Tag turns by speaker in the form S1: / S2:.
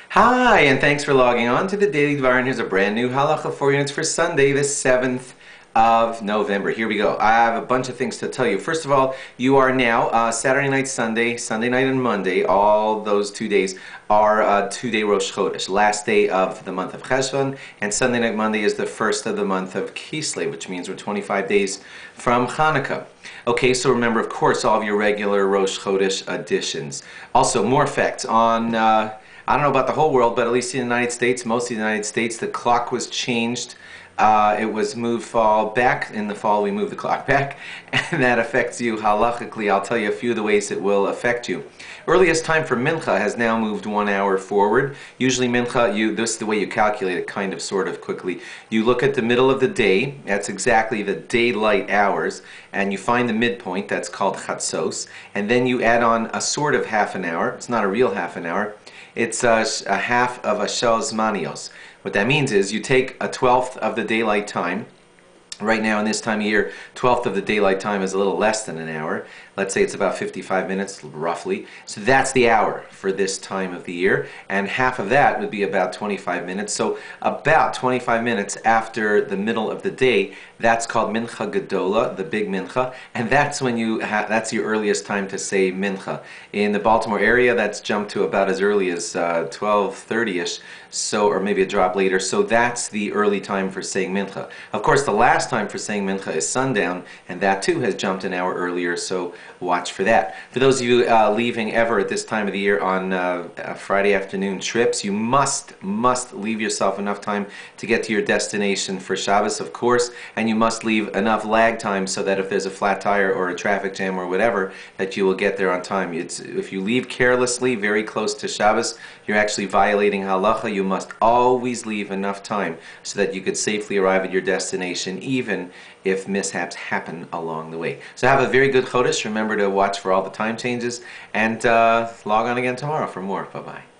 S1: Hi, and thanks for logging on to the Daily DVAR, and here's a brand new halacha for you. It's for Sunday, the 7th of November. Here we go. I have a bunch of things to tell you. First of all, you are now Saturday night, Sunday night, and Monday. All those 2 days are 2-day Rosh Chodesh, last day of the month of Cheshvan, and Sunday night, Monday is the first of the month of Kislev, which means we're 25 days from Hanukkah. Okay, so remember, of course, all of your regular Rosh Chodesh additions. Also, more facts on I don't know about the whole world, but at least in the United States, most of the United States, the clock was changed. It was moved fall back. In the fall, we moved the clock back, and that affects you halachically. I'll tell you a few of the ways it will affect you. Earliest time for mincha has now moved 1 hour forward. Usually mincha, this is the way you calculate it, kind of, sort of, quickly. You look at the middle of the day, that's exactly the daylight hours, and you find the midpoint, that's called chatzos, and then you add on a sort of half an hour. It's not a real half an hour. It's a half of a shel zmanios. What that means is you take a 12th of the daylight time. Right now in this time of year, 12th of the daylight time is a little less than an hour. Let's say it's about 55 minutes, roughly. So that's the hour for this time of the year. And half of that would be about 25 minutes. So about 25 minutes after the middle of the day, that's called Mincha Gedola, the big Mincha. And that's when that's your earliest time to say Mincha. In the Baltimore area, that's jumped to about as early as 12:30ish, or maybe a drop later. So that's the early time for saying Mincha. Of course, the last time for saying Mincha is sundown, and that too has jumped an hour earlier, so watch for that. For those of you leaving ever at this time of the year on Friday afternoon trips, you must leave yourself enough time to get to your destination for Shabbos, of course, and you must leave enough lag time so that if there's a flat tire or a traffic jam or whatever, that you will get there on time. If you leave carelessly, very close to Shabbos, you're actually violating halacha. You must always leave enough time so that you could safely arrive at your destination, even if mishaps happen along the way. So have a very good Chodesh. Remember to watch for all the time changes, and log on again tomorrow for more. Bye-bye.